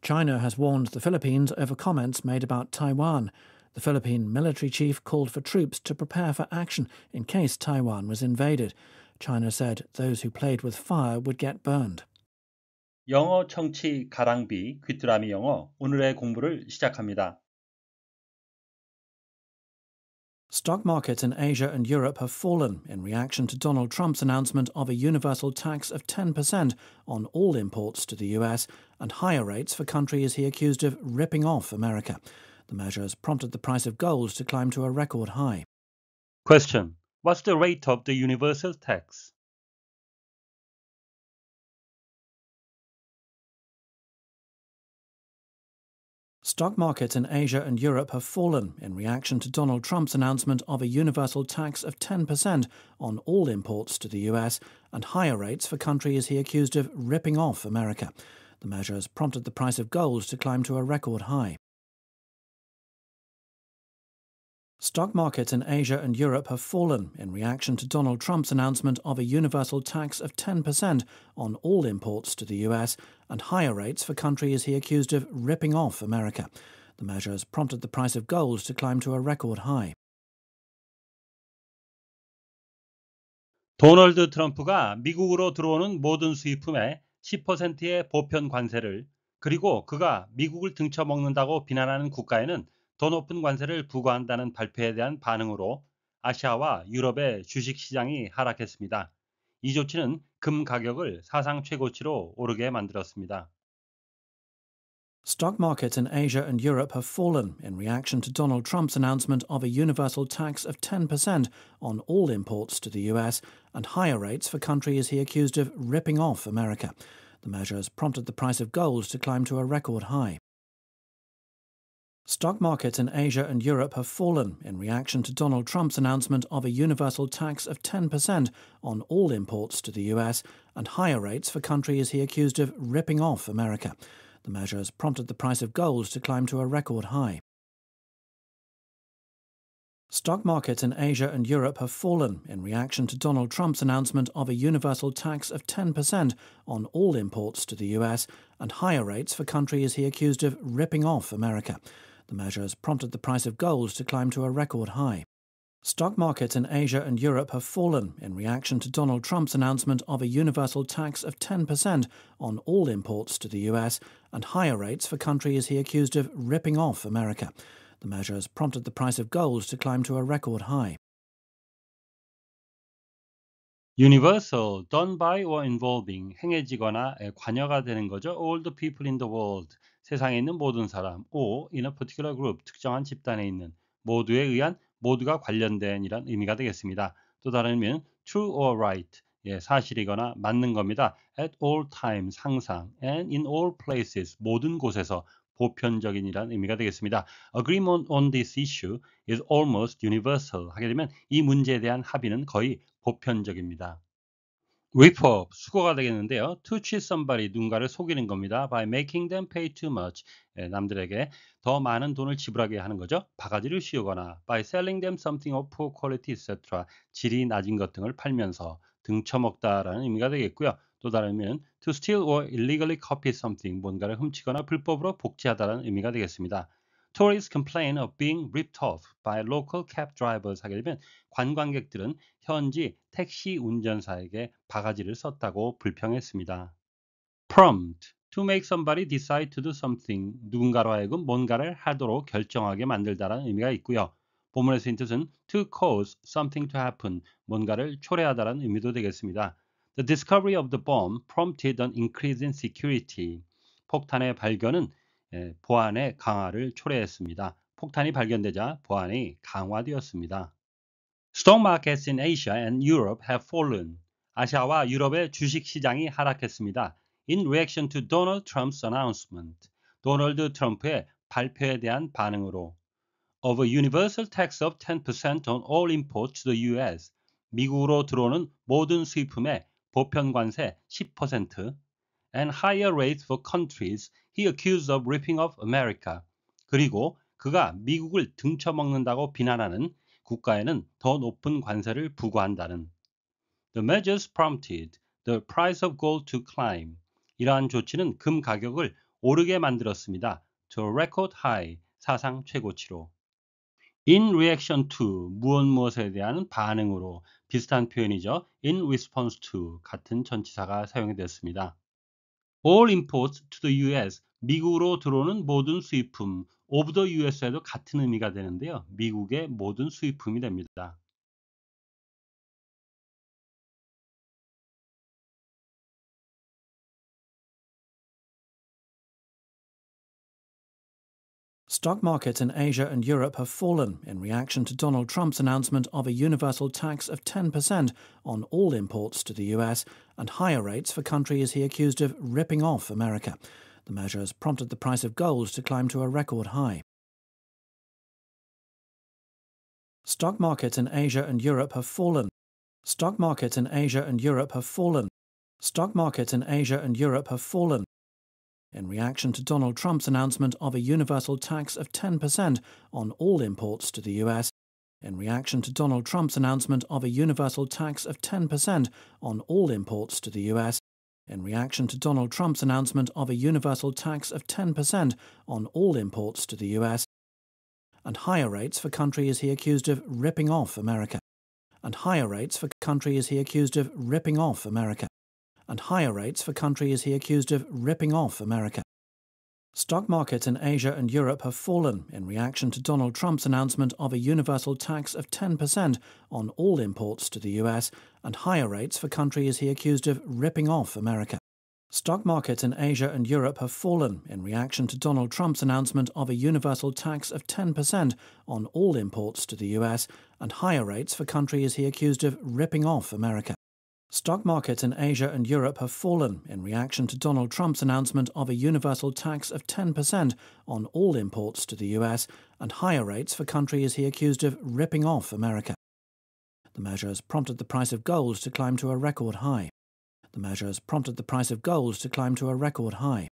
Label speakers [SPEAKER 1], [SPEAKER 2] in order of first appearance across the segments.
[SPEAKER 1] China has warned the Philippines over comments made about Taiwan. The Philippine military chief called for troops to prepare for action in case Taiwan was invaded. China said those who played with fire would get burned.
[SPEAKER 2] 영어 청취 가랑비 귀뚜라미 영어 오늘의 공부를 시작합니다.
[SPEAKER 1] Stock markets in Asia and Europe have fallen in reaction to Donald Trump's announcement of a universal tax of 10% on all imports to the US and higher rates for countries he accused of ripping off America. The measures prompted the price of gold to climb to a record high.
[SPEAKER 2] Question. What's the rate of the universal tax?
[SPEAKER 1] Stock markets in Asia and Europe have fallen in reaction to Donald Trump's announcement of a universal tax of 10% on all imports to the US and higher rates for countries he accused of ripping off America. The measures prompted the price of gold to climb to a record high. Stock markets in Asia and Europe have fallen in reaction to Donald Trump's announcement of a universal tax of 10% on all imports to the US and higher rates for countries he accused of ripping off America. The measures prompted the price of gold to climb to a record high.
[SPEAKER 2] 도널드 트럼프가 미국으로 들어오는 모든 수입품에 10%의 보편 관세를 그리고 그가 미국을 등쳐먹는다고 비난하는 국가에는 더 높은 관세를 부과한다는 발표에 대한 반응으로 아시아와 유럽의 주식시장이 하락했습니다. 이 조치는 금 가격을 사상 최고치로 오르게 만들었습니다.
[SPEAKER 1] Stock markets in Asia and Europe have fallen in reaction to Donald Trump's announcement of a universal tax of 10% on all imports to the US and higher rates for countries he accused of ripping off America. The measures prompted the price of gold to climb to a record high. Stock markets in Asia and Europe have fallen in reaction to Donald Trump's announcement of a universal tax of 10% on all imports to the US and higher rates for countries he accused of ripping off America. The measures prompted the price of gold to climb to a record high. Stock markets in Asia and Europe have fallen in reaction to Donald Trump's announcement of a universal tax of 10% on all imports to the US and higher rates for countries he accused of ripping off America. The measures prompted the price of gold to climb to a record high. Stock markets in Asia and Europe have fallen in reaction to Donald Trump's announcement of a universal tax of 10% on all imports to the US and higher rates for countries he accused of ripping off America. The measures prompted the price of gold to climb to a record high.
[SPEAKER 2] Universal, done by or involving, 행해지거나 관여가 되는 거죠. All the people in the world, 세상에 있는 모든 사람, or in a particular group, 특정한 집단에 있는 모두에 의한 모두가 관련된 이란 의미가 되겠습니다. 또 다른 의미는 true or right, 사실이거나 맞는 겁니다. At all times, 항상, and in all places, 모든 곳에서 보편적인이란 의미가 되겠습니다. Agreement on this issue is almost universal. 하게 되면 이 문제에 대한 합의는 거의 보편적입니다. rip off, 수거가 되겠는데요. To cheat somebody, 누군가를 속이는 겁니다. By making them pay too much, 남들에게 더 많은 돈을 지불하게 하는 거죠. 바가지를 씌우거나 by selling them something of poor quality, etc. 질이 낮은 것 등을 팔면서 등쳐먹다라는 의미가 되겠고요. 또 다른 의미는 to steal or illegally copy something, 뭔가를 훔치거나 불법으로 복제하다라는 의미가 되겠습니다. Tourists complain of being ripped off by local cab drivers. 하게 되면 관광객들은 현지 택시 운전사에게 바가지를 썼다고 불평했습니다. Prompt, to make somebody decide to do something, 누군가로 하여금 뭔가를 하도록 결정하게 만들다라는 의미가 있고요. 본문의 쓰인 뜻은 to cause something to happen, 뭔가를 초래하다라는 의미도 되겠습니다. The discovery of the bomb prompted an increase in security. 폭탄의 발견은 보안의 강화를 초래했습니다. 폭탄이 발견되자 보안이 강화되었습니다. Stock markets in Asia and Europe have fallen. 아시아와 유럽의 주식 시장이 하락했습니다. In reaction to Donald Trump's announcement. 도널드 트럼프의 발표에 대한 반응으로 of a universal tax of 10% on all imports to the US. 미국으로 들어오는 모든 수입품에 보편 관세 10% and higher rates for countries he accused of ripping off America. 그리고 그가 미국을 등쳐먹는다고 비난하는 국가에는 더 높은 관세를 부과한다는. The measures prompted the price of gold to climb. 이러한 조치는 금 가격을 오르게 만들었습니다. To a record high, 사상 최고치로. In reaction to, 무엇에 대한 반응으로, 비슷한 표현이죠. In response to, 같은 전치사가 사용이 되었습니다. All imports to the US, 미국으로 들어오는 모든 수입품, of the US에도 같은 의미가 되는데요. 미국의 모든 수입품이 됩니다.
[SPEAKER 1] Stock markets in Asia and Europe have fallen in reaction to Donald Trump's announcement of a universal tax of 10% on all imports to the US and higher rates for countries he accused of ripping off America. The measure has prompted the price of gold to climb to a record high. Stock markets in Asia and Europe have fallen. Stock markets in Asia and Europe have fallen. Stock markets in Asia and Europe have fallen in reaction to Donald Trump's announcement of a universal tax of 10% on all imports to the US. In reaction to Donald Trump's announcement of a universal tax of 10% on all imports to the US. In reaction to Donald Trump's announcement of a universal tax of 10% on all imports to the US. And higher rates for countries he accused of ripping off America. And higher rates for countries he accused of ripping off America. And higher rates for countries he accused of ripping off America. Stock markets in Asia and Europe have fallen in reaction to Donald Trump's announcement of a universal tax of 10% on all imports to the US and higher rates for countries he accused of ripping off America. Stock markets in Asia and Europe have fallen in reaction to Donald Trump's announcement of a universal tax of 10% on all imports to the US and higher rates for countries he accused of ripping off America. Stock markets in Asia and Europe have fallen in reaction to Donald Trump's announcement of a universal tax of 10% on all imports to the US and higher rates for countries he accused of ripping off America. The measure has prompted the price of gold to climb to a record high. The measure has prompted the price of gold to climb to a record high.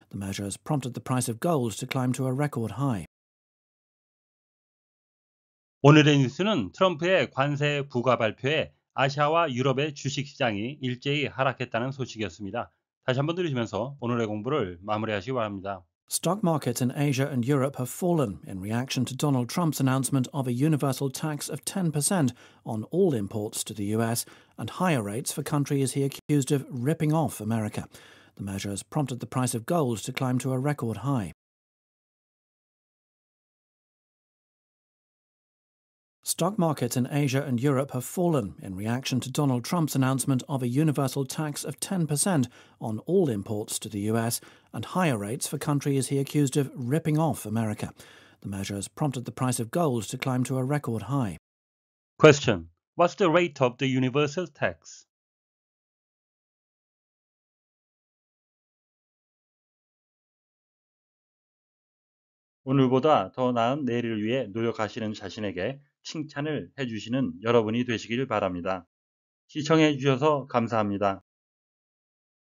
[SPEAKER 1] The measure has prompted the price of gold to climb to a record high.
[SPEAKER 2] 오늘의 뉴스는 트럼프의 관세 부과 발표에 아시아와 유럽의 주식시장이 일제히 하락했다는 소식이었습니다. 다시 한번 들으시면서 오늘의 공부를 마무리하시기 바랍니다.
[SPEAKER 1] Stock markets in Asia and Europe have fallen in reaction to Donald Trump's announcement of a universal tax of 10% on all imports to the US and higher rates for countries he accused of ripping off America. The measure has prompted the price of gold to climb to a record high. Stock markets in Asia and Europe have fallen in reaction to Donald Trump's announcement of a universal tax of 10% on all imports to the US and higher rates for countries he accused of ripping off America. The measure has prompted the price of gold to climb to a record high.
[SPEAKER 2] Question. What's the rate of the universal tax? 오늘보다 더 나은 내일을 위해 노력하시는 자신에게 칭찬을 해주시는 여러분이 되시길 바랍니다. 시청해 주셔서 감사합니다.